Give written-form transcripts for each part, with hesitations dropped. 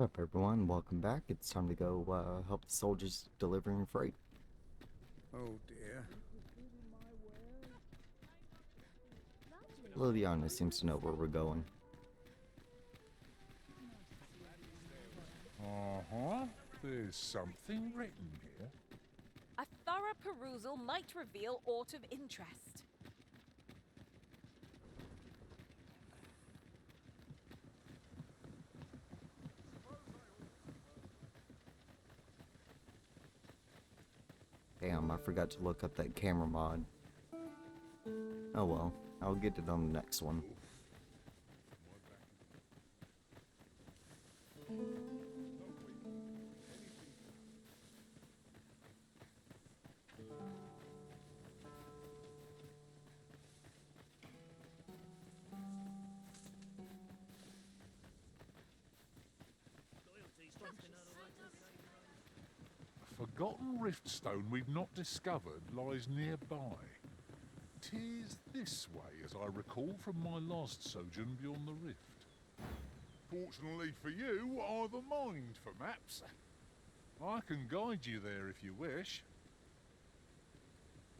What's up, everyone? Welcome back. It's time to go help the soldiers delivering freight. Oh dear. Liliana seems to know where we're going. Uh-huh. There's something written here. A thorough perusal might reveal aught of interest. Damn, I forgot to look up that camera mod. Oh well, I'll get it on the next one. A forgotten riftstone we've not discovered lies nearby. 'Tis this way, as I recall from my last sojourn beyond the rift. Fortunately for you, I've a mind for maps. I can guide you there if you wish.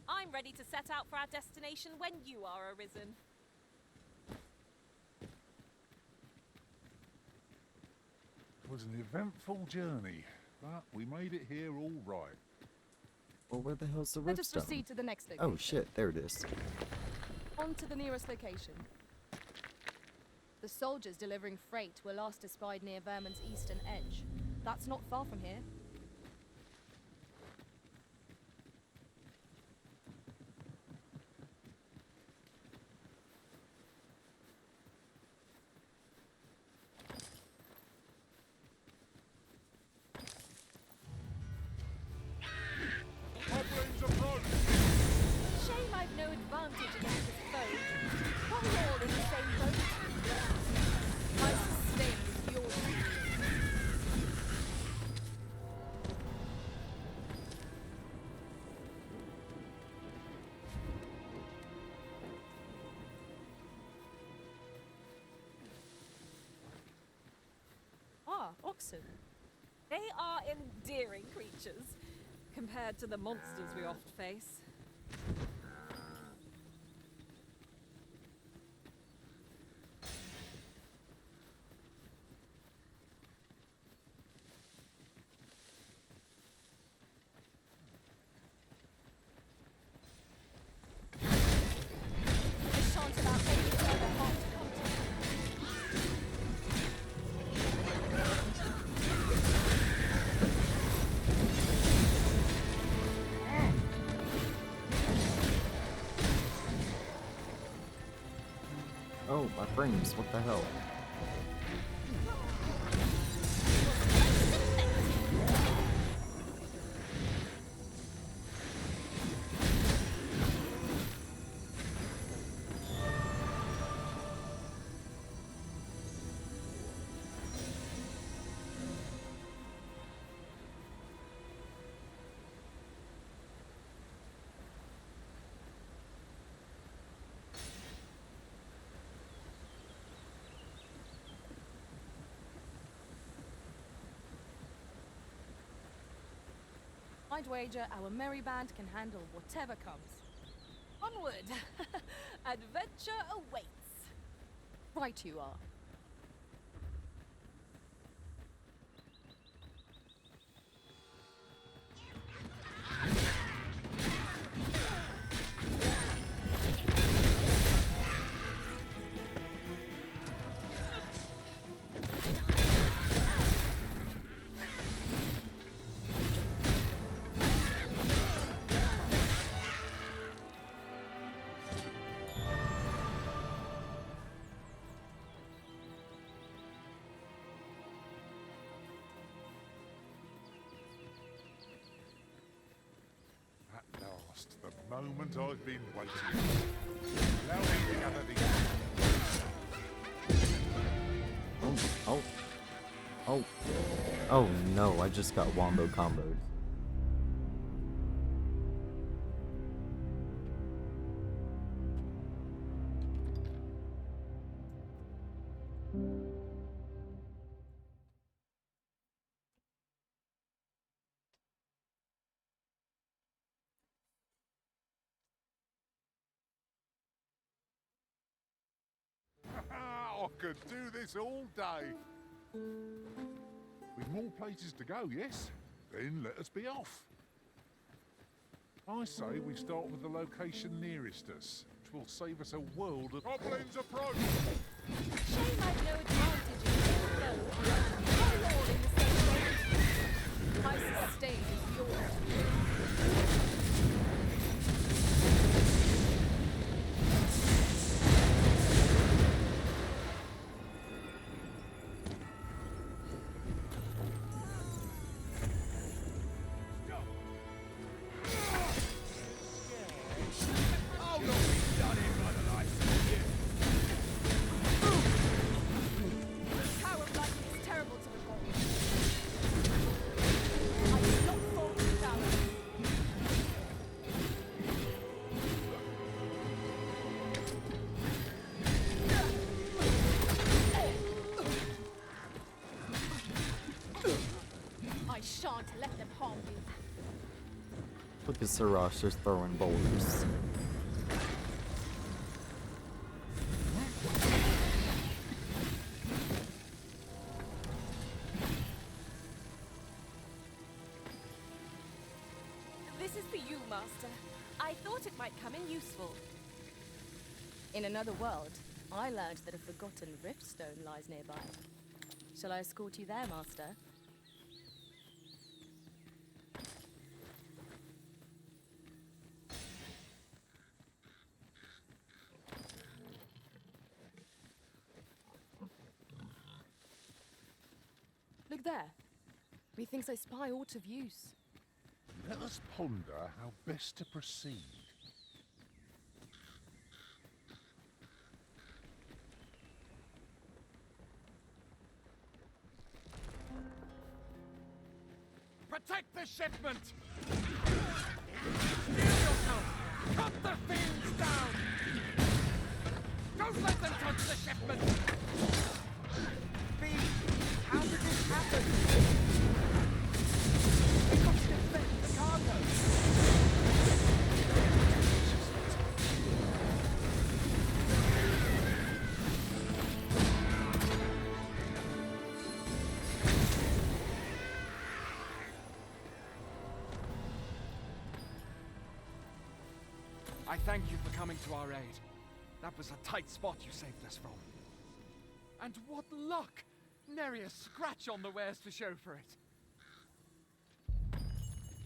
I'm ready to set out for our destination when you are, Arisen. It was an eventful journey, but we made it here all right. Well, where the hell's the Let us riftstone? proceed to the next location. Oh shit, there it is. On to the nearest location. The soldiers delivering freight were last espied near Vermin's eastern edge. That's not far from here. Goblins approach! Shame I've no advantage against this foe. Are we all in the same boat? My sustain is yours. Ah, oxen. They are endearing creatures, compared to the monsters we oft face. I shan't allow any further harm to come to you. Oh, my frames, what the hell? I'd wager our merry band can handle whatever comes. Onward! Adventure awaits! Right you are. At last, the moment I've been waiting for. Allow me to gather the... Oh, oh, oh no, I just got wombo comboed. I could do this all day. With more places to go, yes? Then let us be off. I say we start with the location nearest us, which will save us a world of... Goblins approach! Shame I've no advantage in this flow. We're all in the same boat. My sustain is yours. Power of lightning is terrible to behold. I will not fall to valor. I shan't let them harm you. Look at Sirash just throwing boulders. This is for you, Master. I thought it might come in useful. In another world, I learned that a forgotten riftstone lies nearby. Shall I escort you there, Master? Look there. Methinks I spy aught of use. Let us ponder how best to proceed. Protect the shipment! Steal yourself! Cut the fiends down! Don't let them touch the shipment! Fiend, how did this happen? We must defend the cargo! I thank you for coming to our aid. That was a tight spot you saved us from. And what luck! Nary a scratch on the wares to show for it.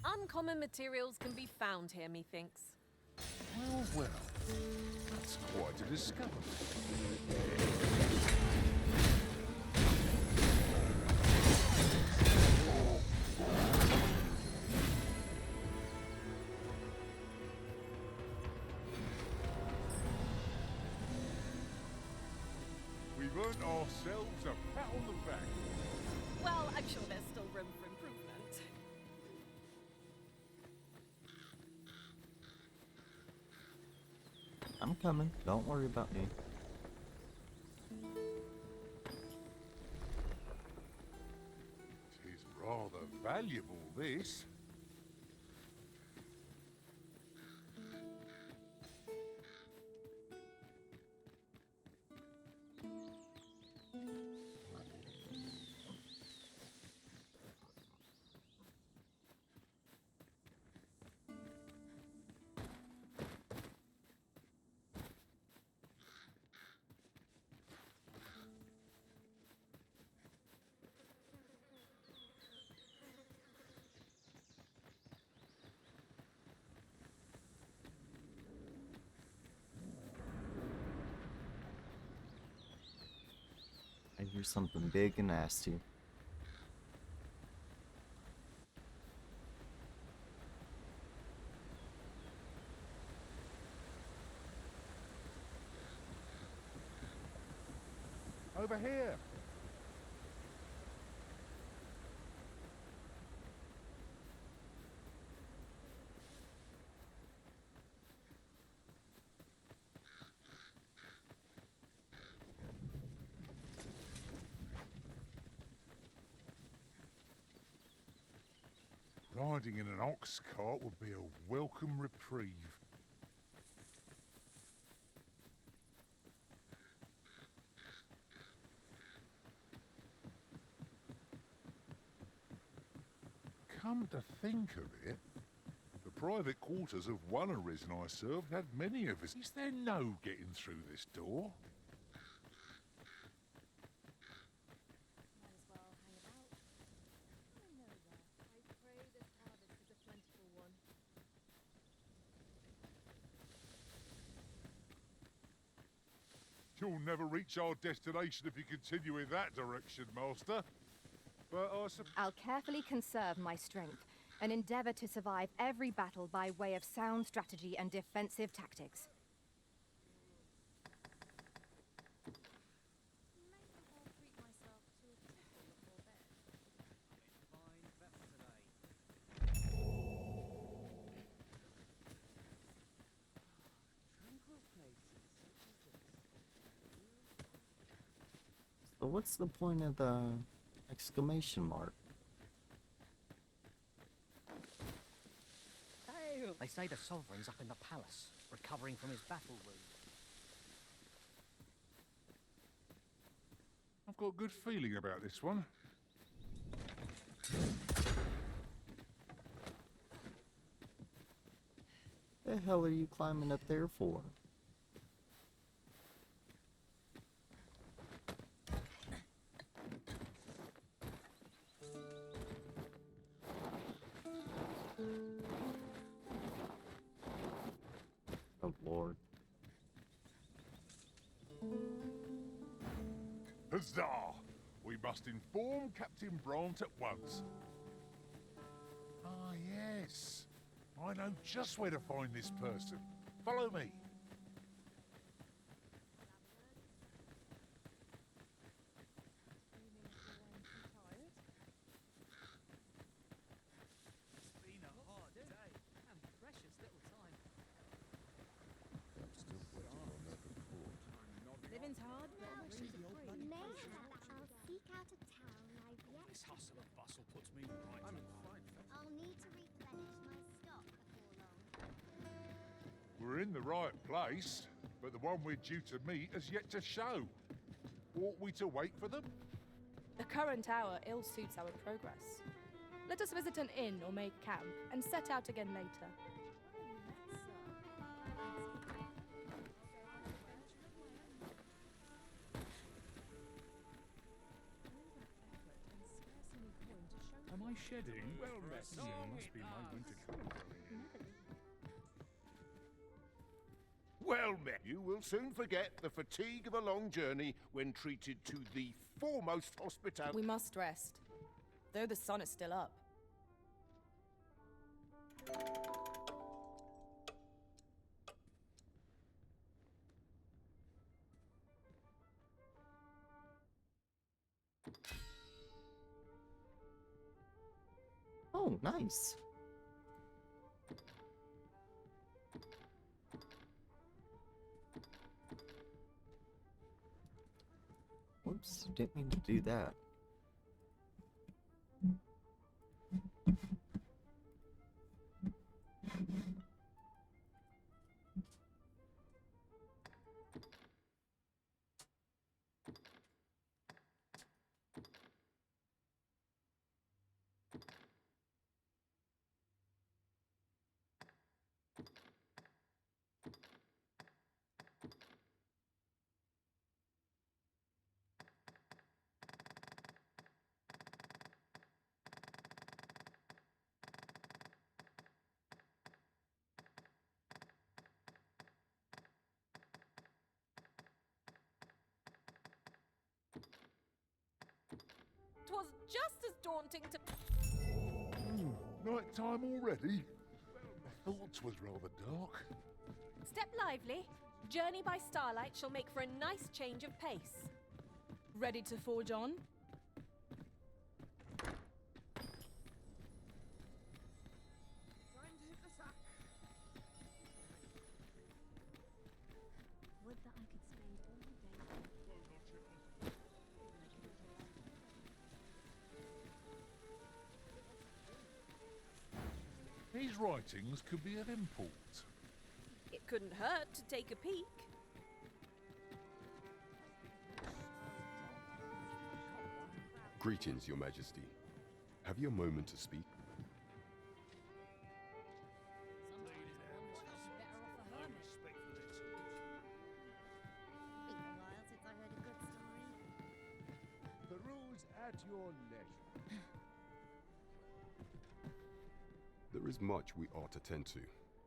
Uncommon materials can be found here, methinks. Well, that's quite a discovery. We've earned ourselves a pat on the back. Well, I'm sure there's still room for improvement. I'm coming. Don't worry about me. Tis rather valuable, this. I hear something big and nasty. Over here. Riding in an ox cart would be a welcome reprieve. Come to think of it, the private quarters of one Arisen I served had many of us. Is there no getting through this door? Might as well hang about. I know that. I pray this harvest is a plentiful one. You'll never reach our destination if you continue in that direction, Master. But I suppose... I'll carefully conserve my strength and endeavor to survive every battle by way of sound strategy and defensive tactics. Maybe I'll treat myself to a tickle before bed. Fine vets today. Tranquil places such as this. So what's the point of the exclamation mark? They say the Sovereign's up in the palace, recovering from his battle wound. I've got a good feeling about this one. The hell are you climbing up there for? Oh Lord. Huzzah! We must inform Captain Brant at once. Ah, yes. I know just where to find this person. Follow me. It's been a hard day and precious little time. Living's hard, but wishes are free. Mayhap I'll seek out a town I've yet This to hustle and bustle puts me right in line. I'll need to replenish my stock before long. We're in the right place, but the one we're due to meet has yet to show. Ought we to wait for them? The current hour ill suits our progress. Let us visit an inn or make camp, and set out again later. Am I shedding? Well met. Must be my winter coat. Well met. You will soon forget the fatigue of a long journey when treated to the foremost hospitality. We must rest, though the sun is still up. Oh, nice. Whoops, didn't mean to do that. Twas just as daunting to... Night time already? I thought 'twas rather dark. Step lively. Journey by starlight shall make for a nice change of pace. Ready to forge on? Would that I could spend all day. These writings could be of import. It couldn't hurt to take a peek. Greetings, Your Majesty. Have you a moment to speak? There is much we ought to tend to,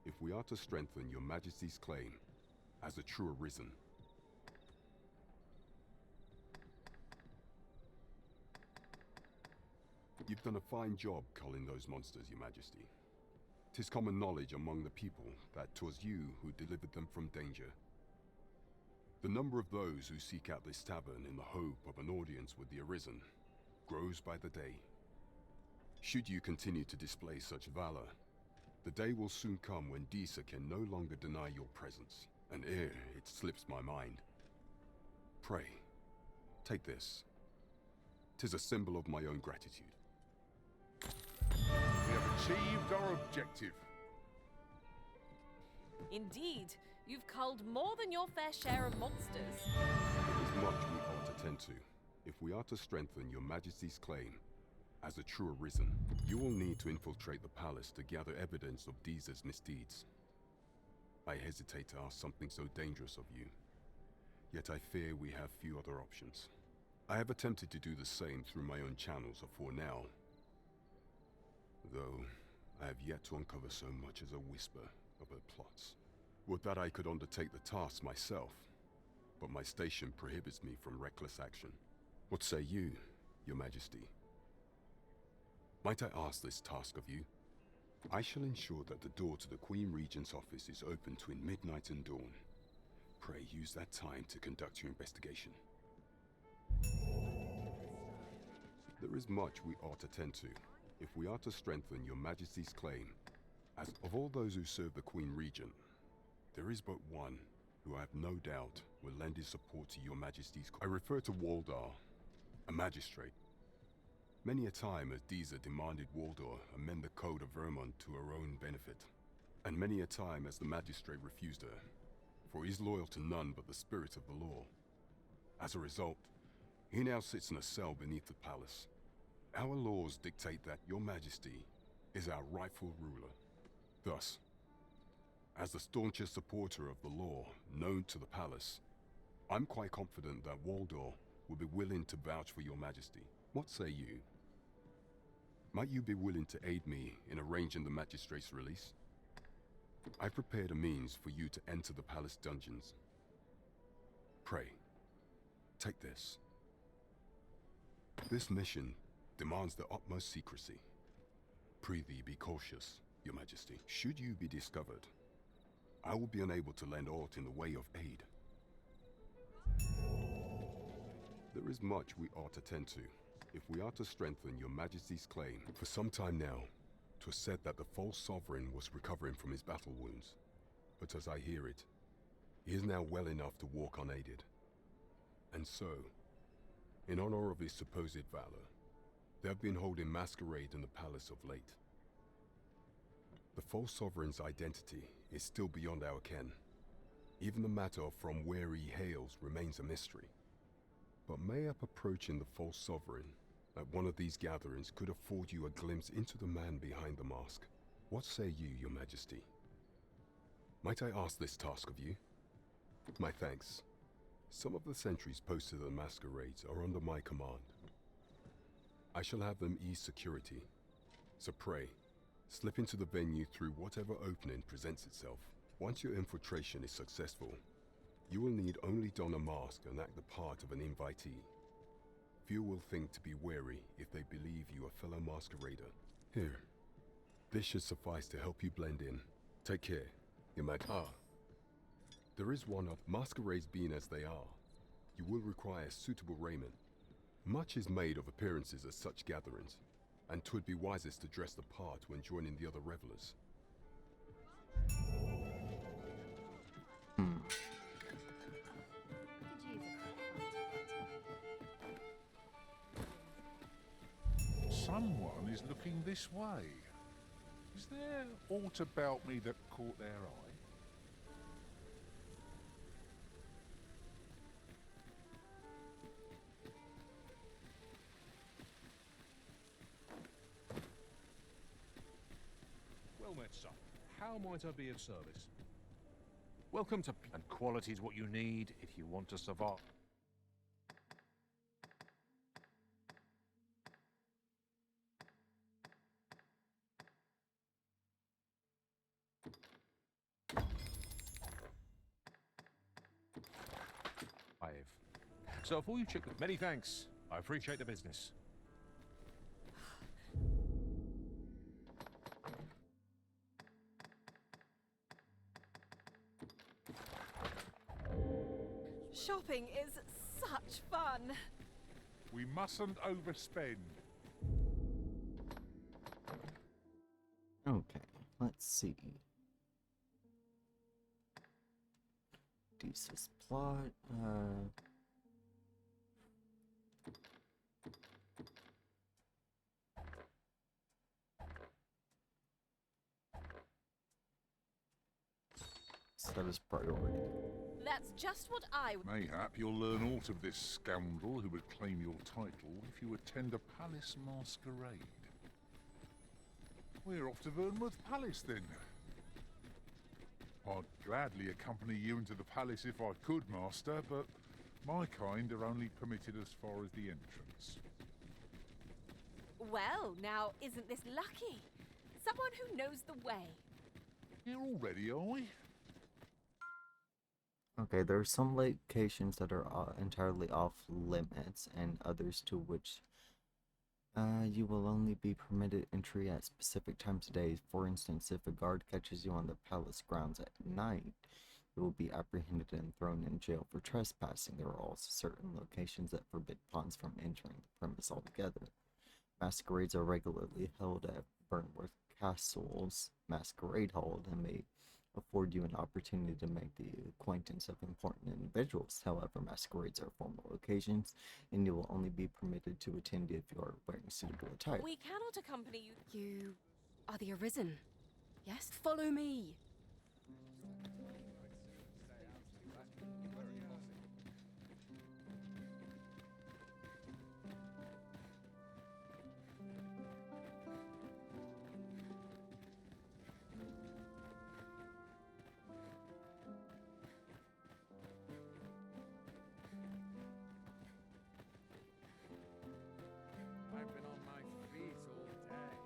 if we are to strengthen your Majesty's claim as a true Arisen. You've done a fine job culling those monsters, Your Majesty. 'Tis common knowledge among the people that 'twas you who delivered them from danger. The number of those who seek out this tavern in the hope of an audience with the Arisen grows by the day. Should you continue to display such valor, the day will soon come when Disa can no longer deny your presence, and ere it slips my mind. Pray, take this. 'Tis a symbol of my own gratitude. We have achieved our objective. Indeed, you've culled more than your fair share of monsters. There is much we ought to tend to, if we are to strengthen your Majesty's claim as a true Arisen. You will need to infiltrate the palace to gather evidence of Disa's misdeeds. I hesitate to ask something so dangerous of you, yet I fear we have few other options. I have attempted to do the same through my own channels for now, though I have yet to uncover so much as a whisper of her plots. Would that I could undertake the task myself, but my station prohibits me from reckless action. What say you, Your Majesty? Might I ask this task of you? I shall ensure that the door to the Queen Regent's office is open between midnight and dawn. Pray use that time to conduct your investigation. There is much we ought to tend to, if we are to strengthen your Majesty's claim. As of all those who serve the Queen Regent, there is but one who I have no doubt will lend his support to your Majesty's. I refer to Waldar, a magistrate. Many a time has Disa demanded Waldar amend the Code of Vermont to her own benefit, and many a time has the magistrate refused her, for he is loyal to none but the spirit of the law. As a result, he now sits in a cell beneath the palace. Our laws dictate that your Majesty is our rightful ruler. Thus, as the staunchest supporter of the law known to the palace, I'm quite confident that Waldor will be willing to vouch for your Majesty. What say you? Might you be willing to aid me in arranging the magistrate's release? I prepared a means for you to enter the palace dungeons. Pray, take this. This mission demands the utmost secrecy. Prithee be cautious, Your Majesty. Should you be discovered, I will be unable to lend aught in the way of aid. There is much we ought to tend to, if we are to strengthen your Majesty's claim. For some time now, 'twas said that the false sovereign was recovering from his battle wounds. But as I hear it, he is now well enough to walk unaided. And so, in honor of his supposed valor, they have been holding Masquerade in the palace of late. The false sovereign's identity is still beyond our ken. Even the matter of from where he hails remains a mystery. But mayhap approaching the false sovereign at one of these gatherings could afford you a glimpse into the man behind the mask. What say you, Your Majesty? Might I ask this task of you? My thanks. Some of the sentries posted at the masquerades are under my command. I shall have them ease security, so pray, slip into the venue through whatever opening presents itself. Once your infiltration is successful, you will need only don a mask and act the part of an invitee. Few will think to be wary if they believe you a fellow masquerader. Here, this should suffice to help you blend in. Take care, Your Majesty. There is one of masquerades being as they are. You will require suitable raiment. Much is made of appearances at such gatherings, and 'twould be wisest to dress the part when joining the other revelers. Someone is looking this way. Is there aught about me that caught their eye? Well met, son. How might I be of service? Welcome to... And quality is what you need if you want to survive. So if all you check with many thanks, I appreciate the business. Shopping is such fun. We mustn't overspend. Okay, let's see. Thesis plot, set as priority. That's just what I would. Mayhap you'll learn aught of this scoundrel who would claim your title if you attend a palace masquerade. We're off to Vernworth Palace then. I'd gladly accompany you into the palace if I could, Master, but my kind are only permitted as far as the entrance. Well, now, isn't this lucky? Someone who knows the way. Here already, are we? Okay, there are some locations that are entirely off limits, and others to which you will only be permitted entry at specific times of day. For instance, if a guard catches you on the palace grounds at night, you will be apprehended and thrown in jail for trespassing. There are also certain locations that forbid pawns from entering the premise altogether. Masquerades are regularly held at Vernworth Castle's Masquerade Hall and may afford you an opportunity to make the acquaintance of important individuals. However, masquerades are formal occasions, and you will only be permitted to attend if you are wearing suitable attire. We cannot accompany you. You are the Arisen. Yes? Follow me. I've been on my feet all day.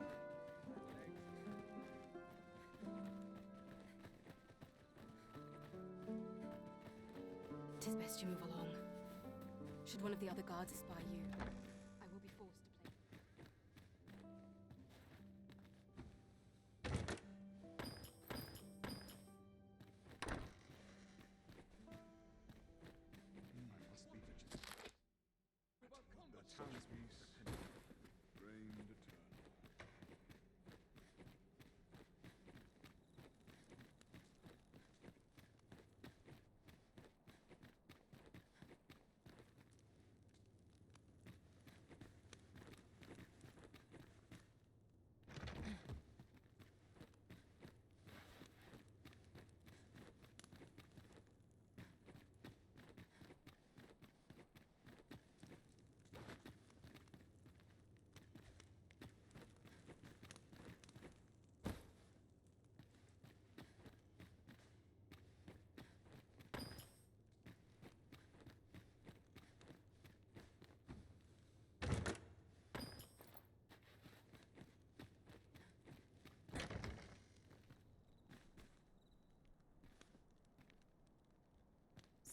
Tis best you move along. Should one of the other guards espy you, I will be forced to play. The townspeople reigned eternal.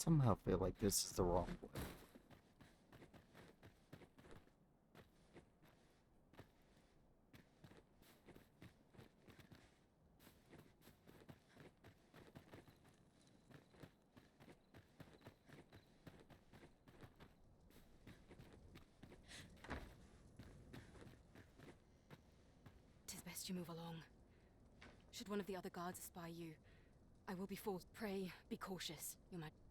Somehow feel like this is the wrong way. Tis best you move along. Should one of the other guards espy you, I will be forced. Pray, be cautious, Your Majesty.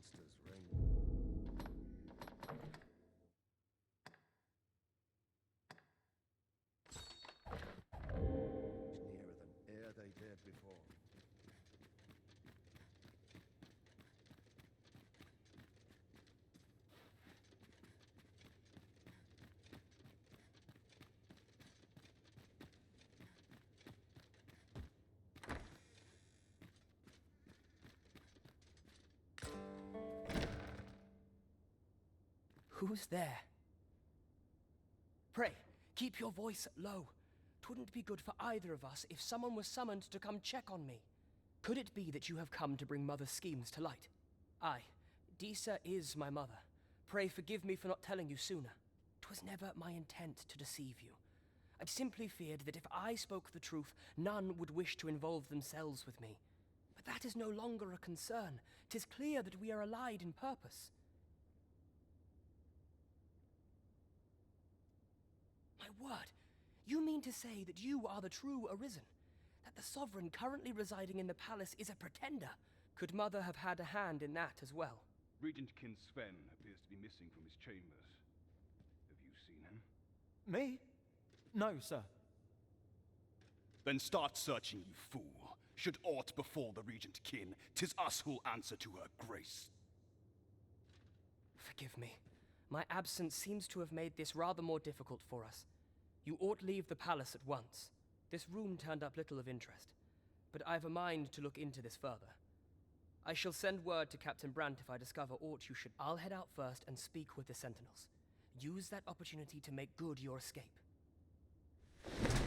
monsters reign. Nearer than e'er they dared before. Who's there? Pray, keep your voice low. 'Twouldn't be good for either of us if someone was summoned to come check on me. Could it be that you have come to bring Mother's schemes to light? Aye, Disa is my mother. Pray forgive me for not telling you sooner. 'Twas never my intent to deceive you. I simply feared that if I spoke the truth, none would wish to involve themselves with me. But that is no longer a concern. 'Tis clear that we are allied in purpose. My word, you mean to say that you are the true Arisen? That the sovereign currently residing in the palace is a pretender? Could Mother have had a hand in that as well? Regent Kin Sven appears to be missing from his chambers. Have you seen him? Me? No, sir. Then start searching, you fool. Should aught befall the Regent Kin, 'tis us who'll answer to her grace. Forgive me. My absence seems to have made this rather more difficult for us. You ought leave the palace at once. This room turned up little of interest, but I've a mind to look into this further. I shall send word to Captain Brandt if I discover aught you should. I'll head out first and speak with the sentinels. Use that opportunity to make good your escape. Regent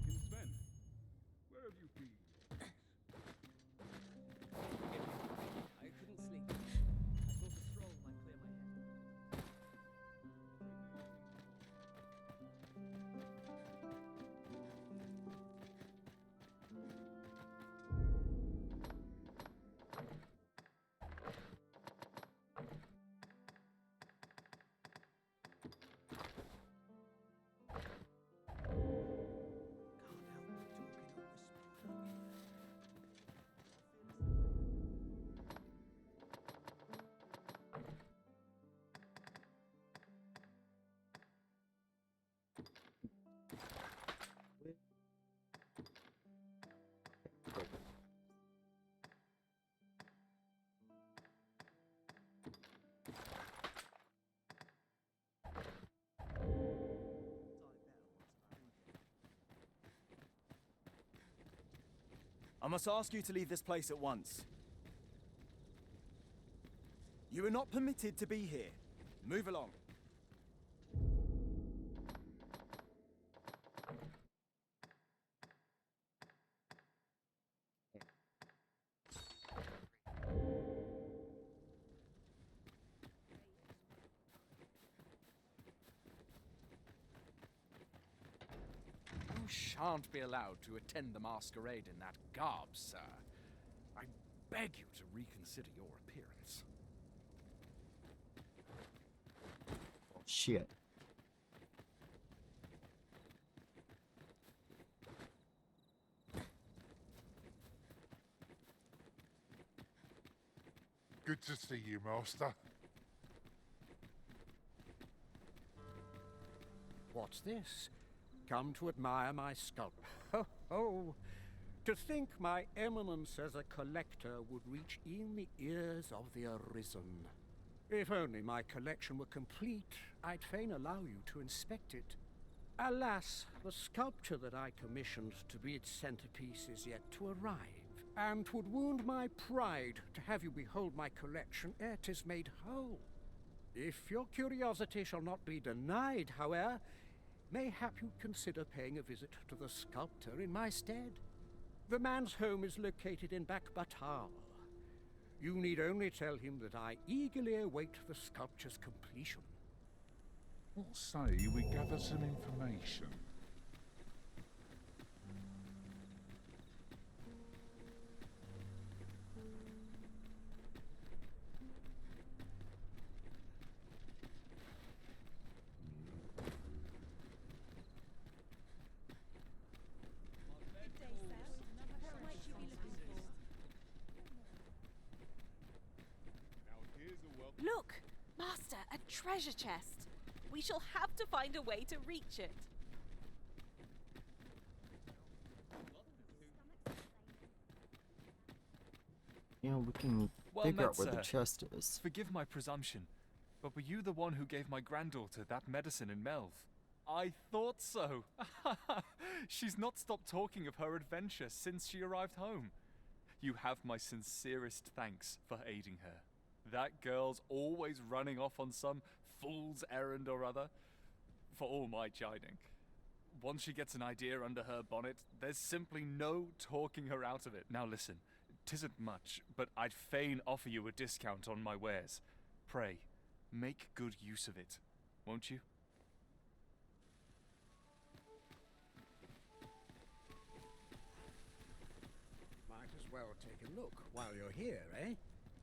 Kin Sven, where have you been? I couldn't sleep. I thought a stroll might clear my head. I must ask you to leave this place at once. You are not permitted to be here. Move along. You shan't be allowed to attend the Masquerade in that garb, sir. I beg you to reconsider your appearance. Shit. Good to see you, Master. What's this? Come to admire my sculpture. Ho, ho! To think my eminence as a collector would reach in the ears of the Arisen. If only my collection were complete, I'd fain allow you to inspect it. Alas, the sculpture that I commissioned to be its centerpiece is yet to arrive, and 'twould wound my pride to have you behold my collection ere 'tis made whole. If your curiosity shall not be denied, however, mayhap you'd consider paying a visit to the sculptor in my stead. The man's home is located in Bakbatal. You need only tell him that I eagerly await the sculpture's completion. What say we gather some information? Look, Master, a treasure chest. We shall have to find a way to reach it. You know, we can Well figure met, out where the sir. chest is. Forgive my presumption, but were you the one who gave my granddaughter that medicine in Melv? I thought so. She's not stopped talking of her adventure since she arrived home. You have my sincerest thanks for aiding her. That girl's always running off on some fool's errand or other, for all my chiding. Once she gets an idea under her bonnet, there's simply no talking her out of it. Now listen, 'tisn't much, but I'd fain offer you a discount on my wares. Pray, make good use of it, won't you? Might as well take a look while you're here, eh?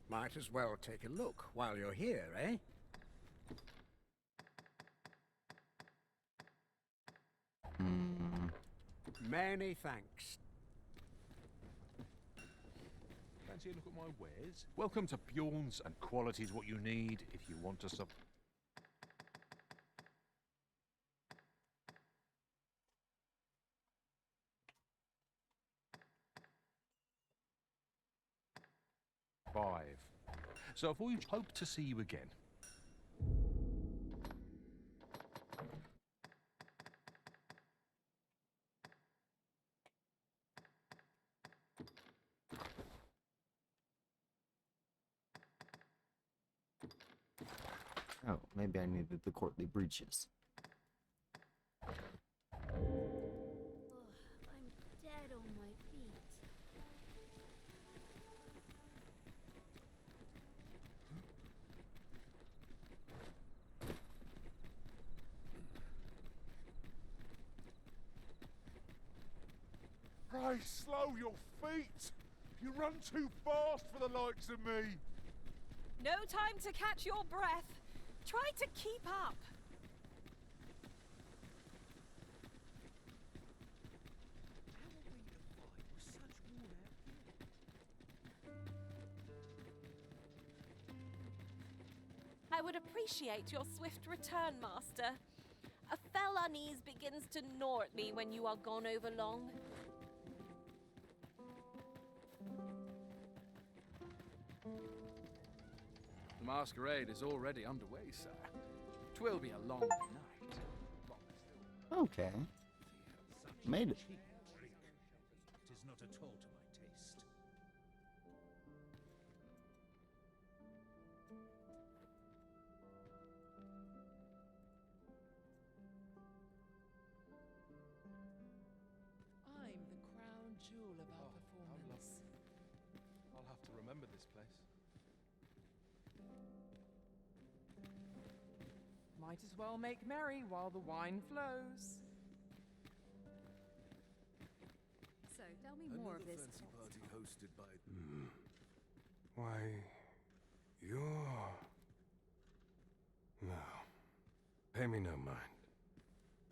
Might as well take a look while you're here, eh? Many thanks. Fancy a look at my wares? Welcome to Bjorn's, and quality's what you need if you want to sub. Five. So if we hope to see you again. Oh, maybe I needed the courtly breeches. I'm dead on my feet. Pray, slow your feet! You run too fast for the likes of me! No time to catch your breath. Try to keep up. I would appreciate your swift return, Master. A fell unease begins to gnaw at me when you are gone over long. The Masquerade is already underway, sir. 'Twill be a long night. Okay. Made it. Cheap drink. It is not at all to my taste. I'm the crown jewel of our performance. I'll have to remember this place. Might as well make merry while the wine flows. So, tell me more of this. fancy party hosted by... Why, you're... No. Pay me no mind.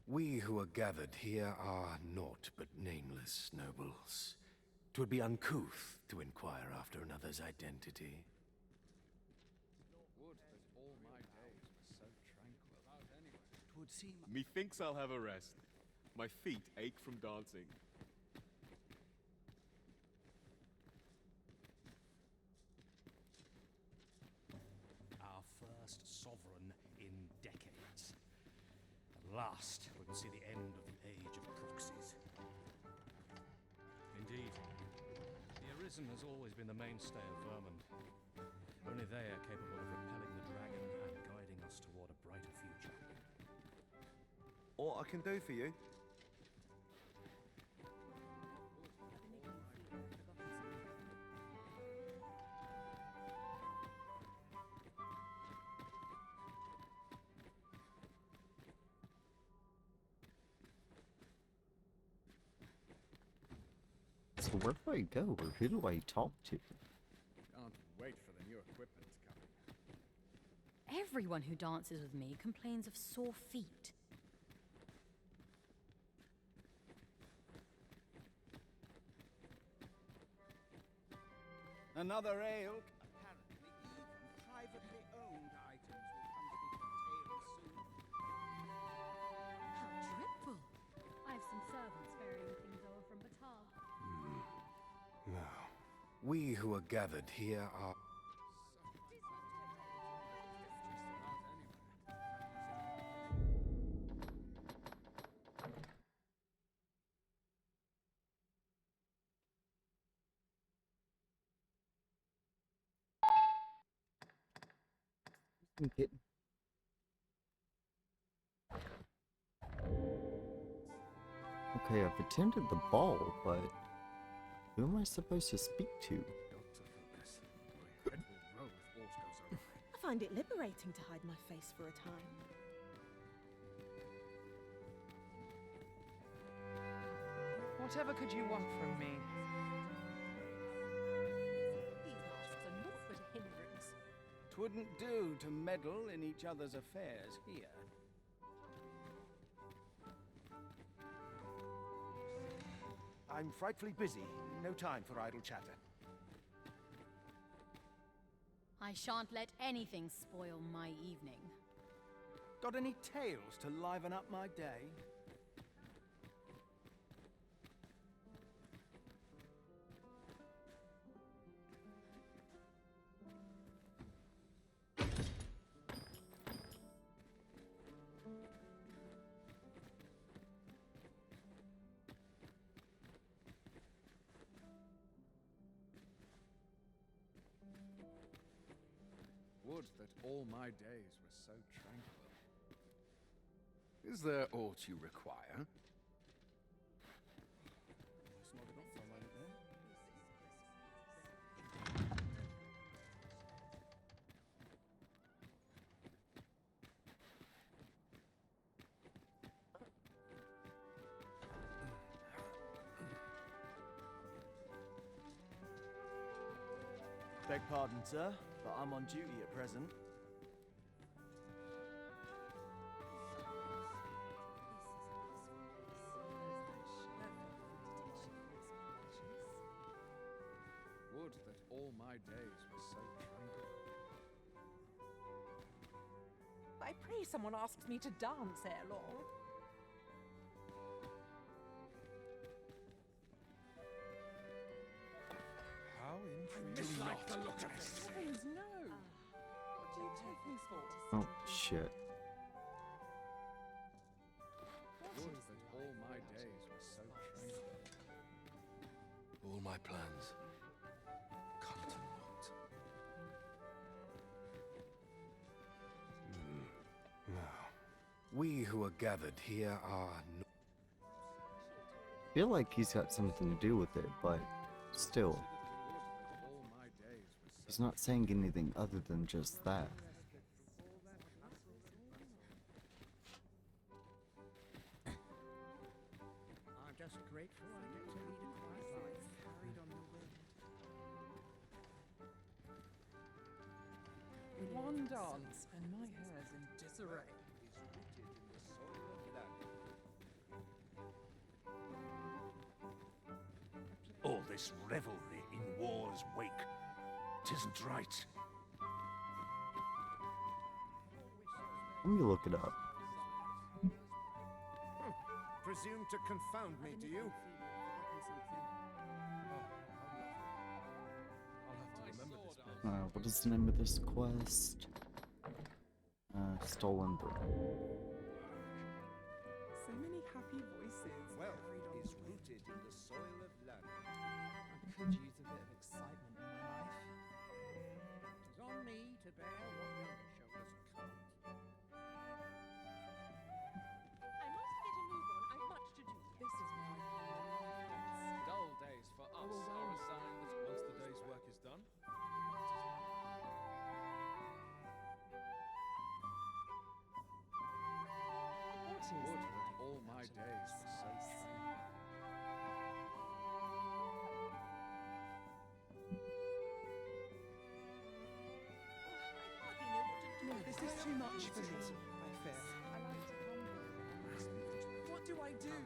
We who are gathered here are naught but nameless nobles. 'Twould be uncouth to inquire after another's identity. Would that all my days were so tranquil. 'Twould seem... Methinks I'll have a rest. My feet ache from dancing. Our first sovereign in decades. At last, we can see the end of the age of proxies. Indeed. The Arisen has always been the mainstay of Vermund. Only they are capable of repelling the dragon and guiding us toward a brighter future. All I can do for you. So where do I go, or who do I talk to? Can't wait for the new equipment coming. Everyone who dances with me complains of sore feet. Another ale, apparently even privately owned. We who are gathered here are... Get... Okay, I've attended the ball, but who am I supposed to speak to? I find it liberating to hide my face for a time. Whatever could you want from me? These masks are naught but a hindrance. 'Twouldn't do to meddle in each other's affairs here. I'm frightfully busy. No time for idle chatter. I shan't let anything spoil my evening. Got any tales to liven up my day? Would that all my days were so tranquil. Is there aught you require? Beg pardon, sir, but I'm on duty at present. Would that all my days were so tranquil. I pray someone asks me to dance ere long. How intriguing. Dislike the look of this. Heavens, no! What do you take me for? Oh, shit. Would that all my days were so tranquil. All my plans come to naught. Now, we who are gathered here are... I feel like he's got something to do with it, but still. He's not saying anything other than just that. I'm just grateful I get to lead a quiet life, carried on the wind. One dance, and my hair's in disarray. All this revelry in war's wake. 'Tisn't right. Let me look it up. Presume to confound me, do you? What is the name of this quest? Stolen Throne. So many happy voices. Wealth is rooted in the soil of London. I could use a bit of excitement in my life. It's on me to bear what younger shoulders can't. I must get a move on. I've much to do. This is where I find Dull days for us are a sign that once the day's work is done, Would that all my days were so tranquil. No, this is too much for me, I fear. What do I do?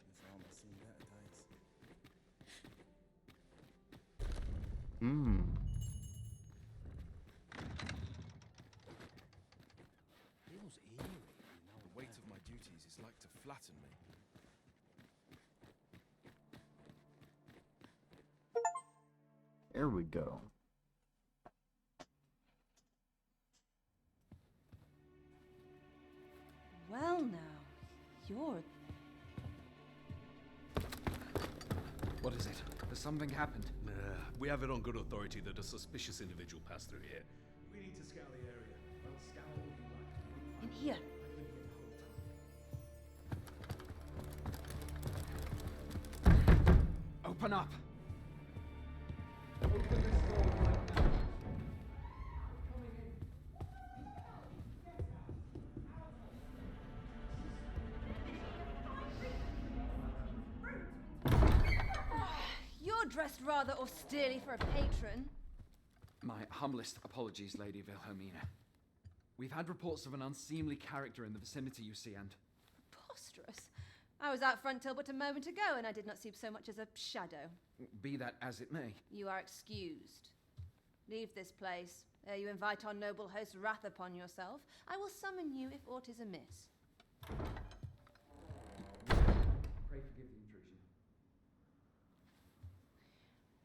This armor's seen better days. Feels eerie. flatten me. There we go. Well now, you're... What is it? Has something happened? We have it on good authority that a suspicious individual passed through here. We need to scour the area. I'll scour all you like. In here. I've been here the whole time. Open up! Open this door right now. Coming in. You're dressed rather austerely for a patron. My humblest apologies, Lady Wilhelmina. We've had reports of an unseemly character in the vicinity, you see, and... Preposterous. I was out front till but a moment ago, and I did not see so much as a shadow. Be that as it may. You are excused. Leave this place, ere you invite our noble host's wrath upon yourself. I will summon you if aught is amiss. Pray forgive the intrusion.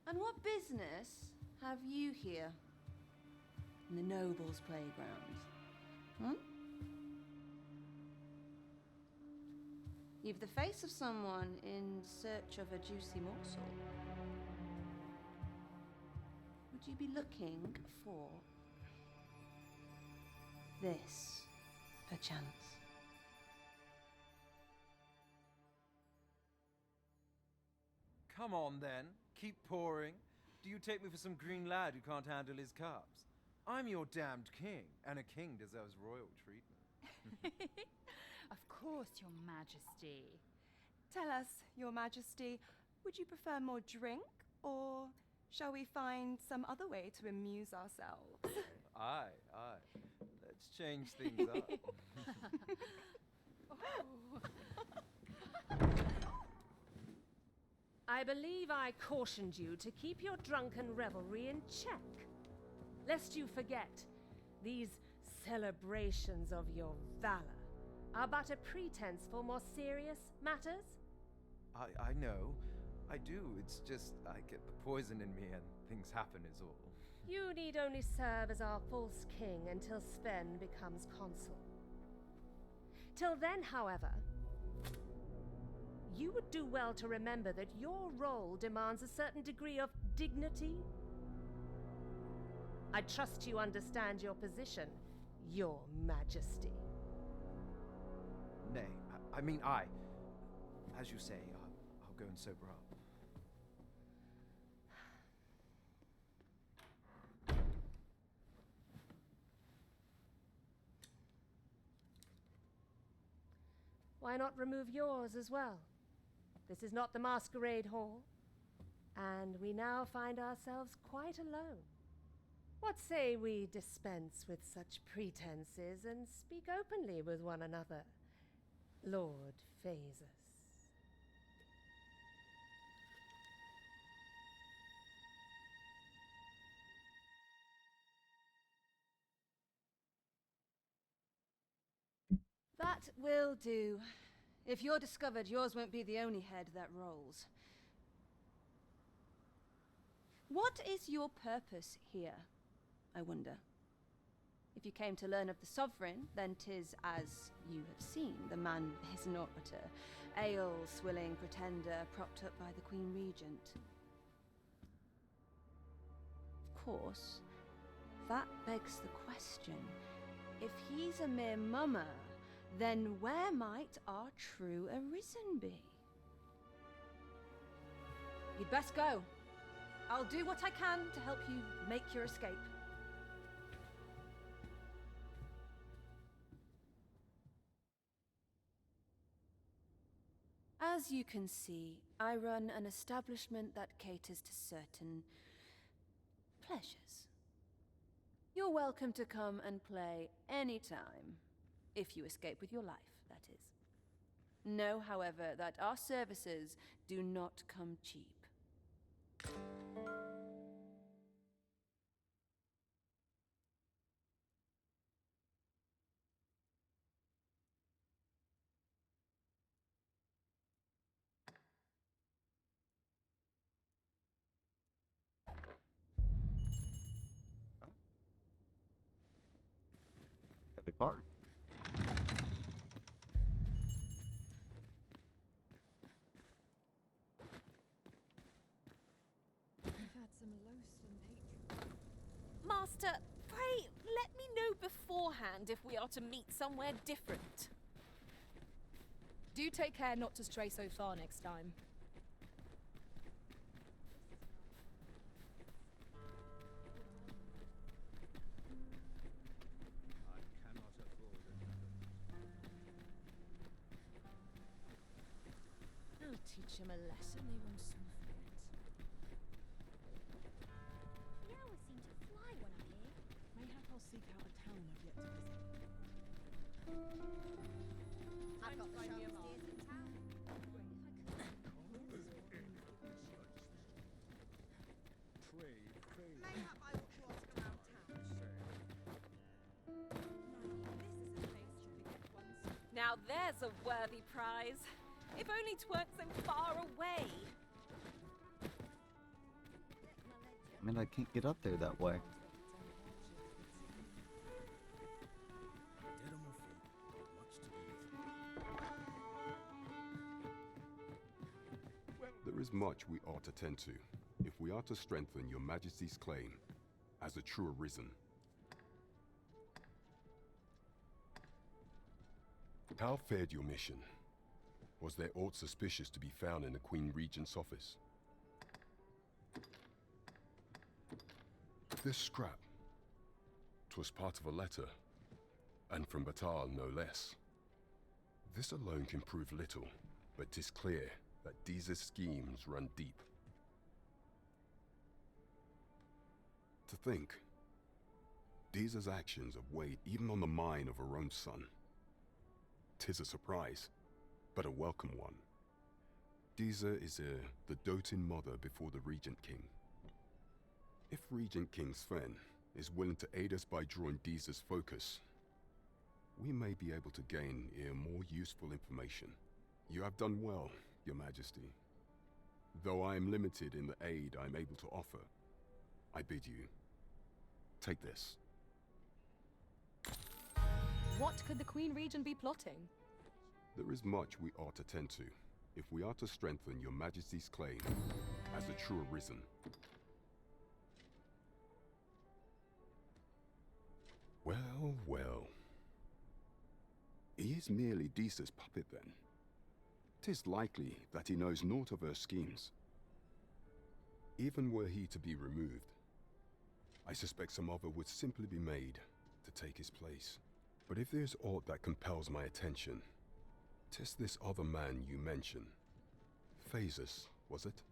And what business have you here? In the nobles' playgrounds? Hmm? You've the face of someone in search of a juicy morsel. Would you be looking for this, perchance? Come on, then. Keep pouring. Do you take me for some green lad who can't handle his cups? I'm your damned king, and a king deserves royal treatment. Of course, Your Majesty. Tell us, Your Majesty, would you prefer more drink, or shall we find some other way to amuse ourselves? Aye. Let's change things up. I believe I cautioned you to keep your drunken revelry in check. Lest you forget, these celebrations of your valor are but a pretense for more serious matters. I know. I do. It's just I get the poison in me and things happen is all. You need only serve as our false king until Sven becomes consul. Till then, however, you would do well to remember that your role demands a certain degree of dignity. I trust you understand your position, Your Majesty. Nay, I mean I. As you say, I'll go and sober up. Why not remove yours as well? This is not the Masquerade Hall, and we now find ourselves quite alone. What say we dispense with such pretenses and speak openly with one another, Lord Phaesus? That will do. If you're discovered, yours won't be the only head that rolls. What is your purpose here, I wonder? If you came to learn of the Sovereign, then 'tis as you have seen. The man is naught but a ale-swilling pretender propped up by the Queen Regent. Of course, that begs the question. If he's a mere mummer, then where might our true Arisen be? You'd best go. I'll do what I can to help you make your escape. As you can see, I run an establishment that caters to certain pleasures. You're welcome to come and play anytime. If you escape with your life, that is. Know, however, that our services do not come cheap. depart. I've had some loathsome hatred. Master, pray let me know beforehand if we are to meet somewhere different. Do take care not to stray so far next time. I'll teach him a lesson they won't soon forget. The hours seem to fly when I'm here. Mayhap I'll seek out a town I've yet to visit. I've got the sharpest ears in town. Mayhap I will closk around town. This is a place to forget one's. Now there's a worthy prize. If only 'tweren't so far away. I mean, I can't get up there that way. There is much we ought to tend to, if we are to strengthen your Majesty's claim as a true Arisen. How fared your mission? Was there aught suspicious to be found in the Queen Regent's office? This scrap. 'Twas part of a letter, and from Batal no less. This alone can prove little, but 'tis clear that Deeza's schemes run deep. To think, Deeza's actions have weighed even on the mind of her own son. 'Tis a surprise, but a welcome one. Deeza is the doting mother before the Regent King. If Regent King Sven is willing to aid us by drawing Deeza's focus, we may be able to gain more useful information. You have done well, Your Majesty. Though I am limited in the aid I'm able to offer, I bid you, take this. What could the Queen Regent be plotting? There is much we ought to tend to, if we are to strengthen Your Majesty's claim as a true Arisen. Well, well. He is merely Deeza's puppet then. 'Tis likely that he knows naught of her schemes. Even were he to be removed, I suspect some other would simply be made to take his place. But if there's aught that compels my attention, 'tis this other man you mention. Phases, was it?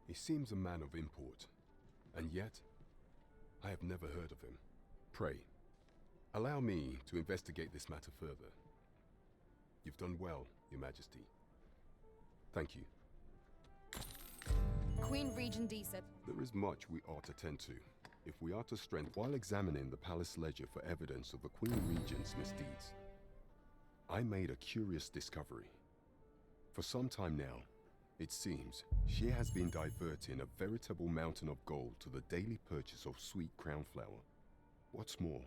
He seems a man of import, and yet I have never heard of him. Pray, allow me to investigate this matter further. You've done well, Your Majesty. Thank you. Queen Regent Deeza. There is much we ought to tend to, if we are to strengthen while examining the palace ledger for evidence of the Queen Regent's misdeeds. I made a curious discovery. For some time now, it seems she has been diverting a veritable mountain of gold to the daily purchase of sweet crown flower. What's more,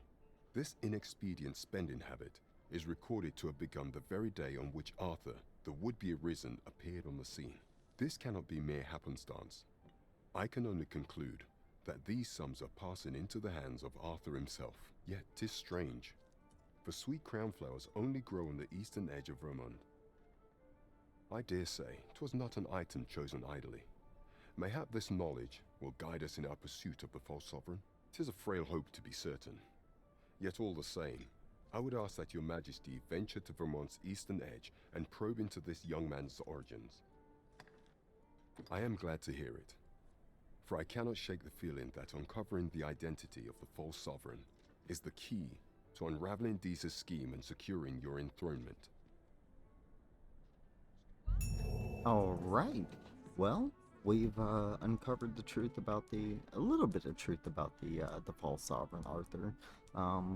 this inexpedient spending habit is recorded to have begun the very day on which Arthur, the would-be Arisen, appeared on the scene. This cannot be mere happenstance. I can only conclude that these sums are passing into the hands of Arthur himself. Yet 'tis strange, for sweet crown flowers only grow on the eastern edge of Vermont. I dare say 'twas not an item chosen idly. Mayhap this knowledge will guide us in our pursuit of the false sovereign. 'Tis a frail hope to be certain. Yet all the same, I would ask that Your Majesty venture to Vermont's eastern edge and probe into this young man's origins. I am glad to hear it, for I cannot shake the feeling that uncovering the identity of the false sovereign is the key to unraveling Deeza's scheme and securing your enthronement. Alright, well, we've uncovered the truth about a little bit of truth about the false sovereign, Arthur.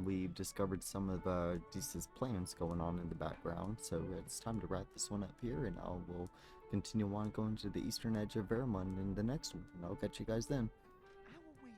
We've discovered some of Deeza's plans going on in the background, so it's time to wrap this one up here, and I will continue on going to the eastern edge of Vermont in the next one, and I'll catch you guys then.